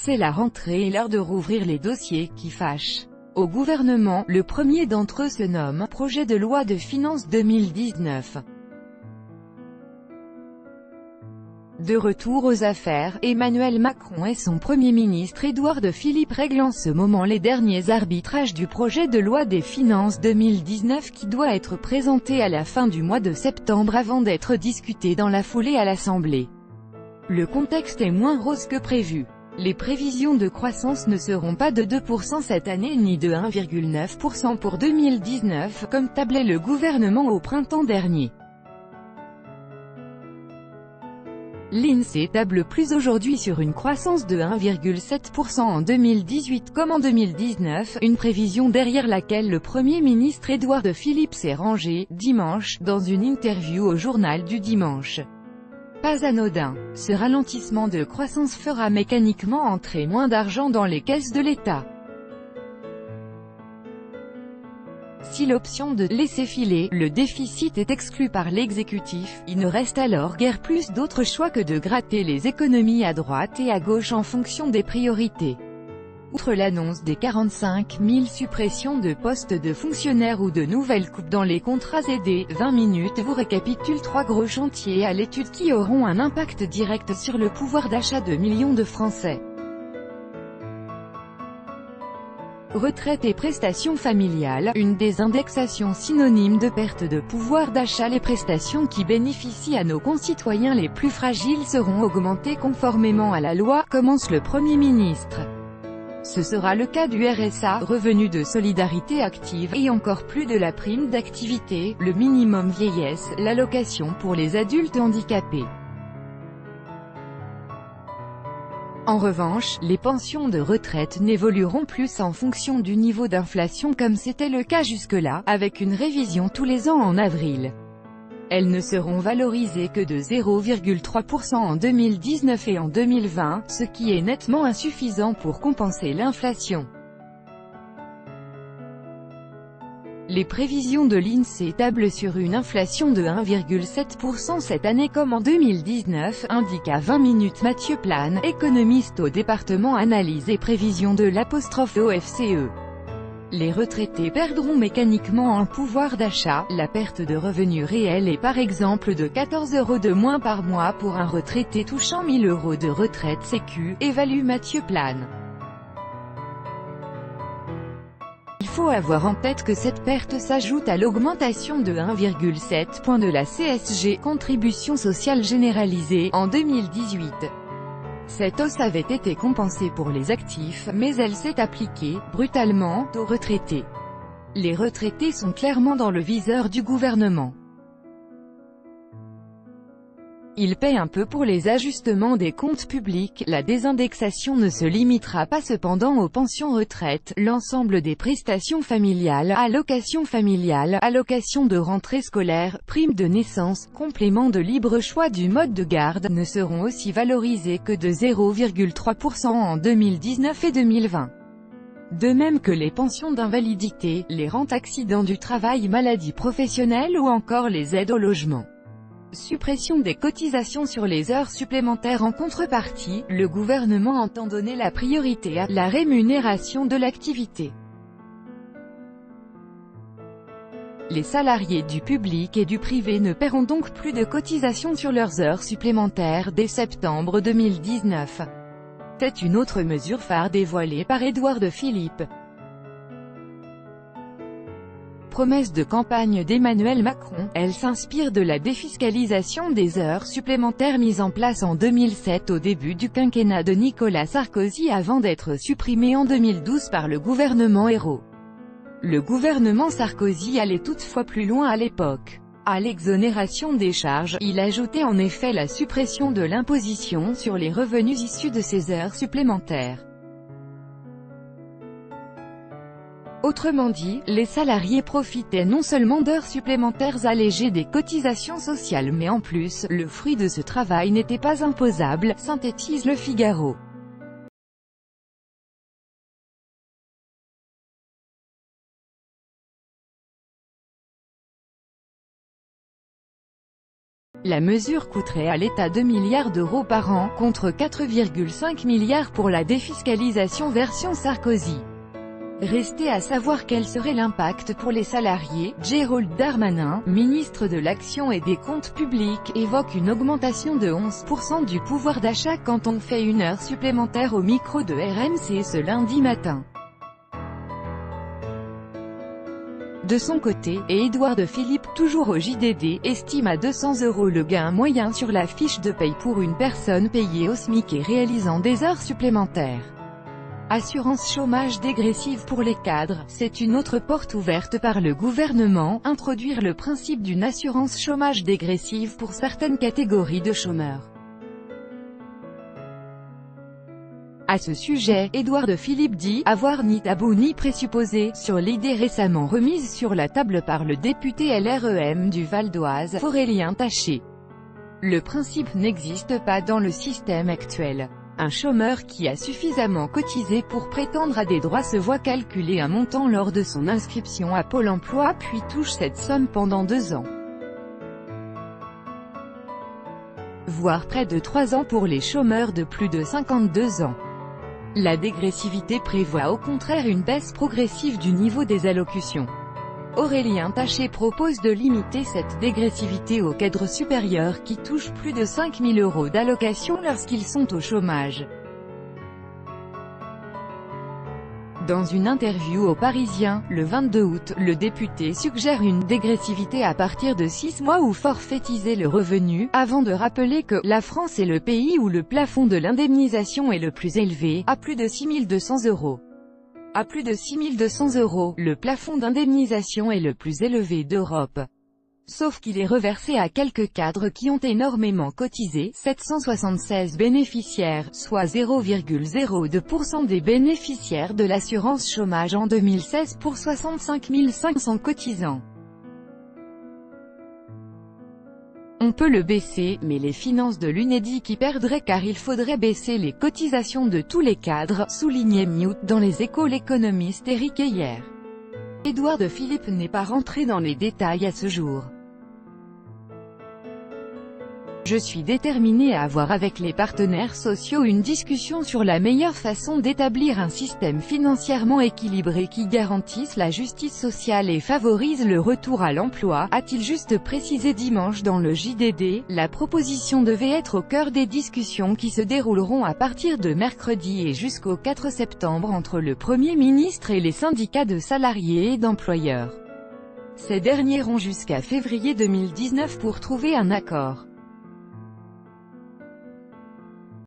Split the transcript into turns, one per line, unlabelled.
C'est la rentrée et l'heure de rouvrir les dossiers qui fâchent. Au gouvernement, le premier d'entre eux se nomme « Projet de loi de finances 2019 ». De retour aux affaires, Emmanuel Macron et son Premier ministre Édouard Philippe règlent en ce moment les derniers arbitrages du projet de loi des finances 2019 qui doit être présenté à la fin du mois de septembre avant d'être discuté dans la foulée à l'Assemblée. Le contexte est moins rose que prévu. Les prévisions de croissance ne seront pas de 2% cette année ni de 1,9% pour 2019, comme tablait le gouvernement au printemps dernier. L'INSEE table plus aujourd'hui sur une croissance de 1,7% en 2018 comme en 2019, une prévision derrière laquelle le Premier ministre Édouard Philippe s'est rangé, dimanche, dans une interview au journal du dimanche. Pas anodin, ce ralentissement de croissance fera mécaniquement entrer moins d'argent dans les caisses de l'État. Si l'option de « laisser filer » le déficit est exclue par l'exécutif, il ne reste alors guère plus d'autre choix que de gratter les économies à droite et à gauche en fonction des priorités. Outre l'annonce des 45 000 suppressions de postes de fonctionnaires ou de nouvelles coupes dans les contrats aidés, 20 minutes vous récapitule 3 gros chantiers à l'étude qui auront un impact direct sur le pouvoir d'achat de millions de Français. Retraite et prestations familiales, une désindexation synonyme de perte de pouvoir d'achat. Les prestations qui bénéficient à nos concitoyens les plus fragiles seront augmentées conformément à la loi, commence le Premier ministre. Ce sera le cas du RSA, revenu de solidarité active, et encore plus de la prime d'activité, le minimum vieillesse, l'allocation pour les adultes handicapés. En revanche, les pensions de retraite n'évolueront plus en fonction du niveau d'inflation comme c'était le cas jusque-là, avec une révision tous les ans en avril. Elles ne seront valorisées que de 0,3% en 2019 et en 2020, ce qui est nettement insuffisant pour compenser l'inflation. Les prévisions de l'INSEE tablent sur une inflation de 1,7% cette année comme en 2019, indique à 20 minutes Mathieu Plane, économiste au département analyse et prévision de l'OFCE. Les retraités perdront mécaniquement en pouvoir d'achat, la perte de revenus réels est par exemple de 14 € de moins par mois pour un retraité touchant 1 000 € de retraite sécu, évalue Mathieu Plane. Il faut avoir en tête que cette perte s'ajoute à l'augmentation de 1,7 point de la CSG, contribution sociale généralisée, en 2018. Cette hausse avait été compensée pour les actifs, mais elle s'est appliquée, brutalement, aux retraités. Les retraités sont clairement dans le viseur du gouvernement. Ils paient un peu pour les ajustements des comptes publics. La désindexation ne se limitera pas cependant aux pensions retraite, l'ensemble des prestations familiales, allocations familiales, allocations de rentrée scolaire, primes de naissance, compléments de libre choix du mode de garde, ne seront aussi valorisés que de 0,3% en 2019 et 2020. De même que les pensions d'invalidité, les rentes accidents du travail, maladies professionnelles ou encore les aides au logement. Suppression des cotisations sur les heures supplémentaires. En contrepartie, le gouvernement entend donner la priorité à la rémunération de l'activité. Les salariés du public et du privé ne paieront donc plus de cotisations sur leurs heures supplémentaires dès septembre 2019. C'est une autre mesure phare dévoilée par Édouard Philippe. Promesse de campagne d'Emmanuel Macron, elle s'inspire de la défiscalisation des heures supplémentaires mise en place en 2007 au début du quinquennat de Nicolas Sarkozy avant d'être supprimée en 2012 par le gouvernement Ayrault. Le gouvernement Sarkozy allait toutefois plus loin à l'époque. À l'exonération des charges, il ajoutait en effet la suppression de l'imposition sur les revenus issus de ces heures supplémentaires. Autrement dit, les salariés profitaient non seulement d'heures supplémentaires allégées des cotisations sociales mais en plus, le fruit de ce travail n'était pas imposable, synthétise Le Figaro. La mesure coûterait à l'État 2 milliards d'euros par an, contre 4,5 milliards pour la défiscalisation version Sarkozy. Restait à savoir quel serait l'impact pour les salariés. Gérald Darmanin, ministre de l'Action et des Comptes Publics, évoque une augmentation de 11% du pouvoir d'achat quand on fait une heure supplémentaire au micro de RMC ce lundi matin. De son côté, Édouard Philippe, toujours au JDD, estime à 200 € le gain moyen sur la fiche de paye pour une personne payée au SMIC et réalisant des heures supplémentaires. Assurance chômage dégressive pour les cadres, c'est une autre porte ouverte par le gouvernement, introduire le principe d'une assurance chômage dégressive pour certaines catégories de chômeurs. À ce sujet, Édouard Philippe dit « avoir ni tabou ni présupposé » sur l'idée récemment remise sur la table par le député LREM du Val d'Oise, Aurélien Taché. Le principe n'existe pas dans le système actuel. Un chômeur qui a suffisamment cotisé pour prétendre à des droits se voit calculer un montant lors de son inscription à Pôle emploi puis touche cette somme pendant 2 ans. Voire près de 3 ans pour les chômeurs de plus de 52 ans. La dégressivité prévoit au contraire une baisse progressive du niveau des allocutions. Aurélien Taché propose de limiter cette dégressivité aux cadres supérieurs qui touchent plus de 5 000 € d'allocation lorsqu'ils sont au chômage. Dans une interview au Parisien, le 22 août, le député suggère une dégressivité à partir de 6 mois ou forfaitiser le revenu, avant de rappeler que « la France est le pays où le plafond de l'indemnisation est le plus élevé, à plus de 6 200 €. À plus de 6 200 €, le plafond d'indemnisation est le plus élevé d'Europe. Sauf qu'il est reversé à quelques cadres qui ont énormément cotisé, 776 bénéficiaires, soit 0,02% des bénéficiaires de l'assurance chômage en 2016 pour 65 500 cotisants. On peut le baisser, mais les finances de l'UNEDIC y perdraient car il faudrait baisser les cotisations de tous les cadres, soulignait Mute dans les Échos l'économiste Éric Heyer. Édouard Philippe n'est pas rentré dans les détails à ce jour. Je suis déterminé à avoir avec les partenaires sociaux une discussion sur la meilleure façon d'établir un système financièrement équilibré qui garantisse la justice sociale et favorise le retour à l'emploi, a-t-il juste précisé dimanche dans le JDD. La proposition devait être au cœur des discussions qui se dérouleront à partir de mercredi et jusqu'au 4 septembre entre le Premier ministre et les syndicats de salariés et d'employeurs. Ces derniers ont jusqu'à février 2019 pour trouver un accord.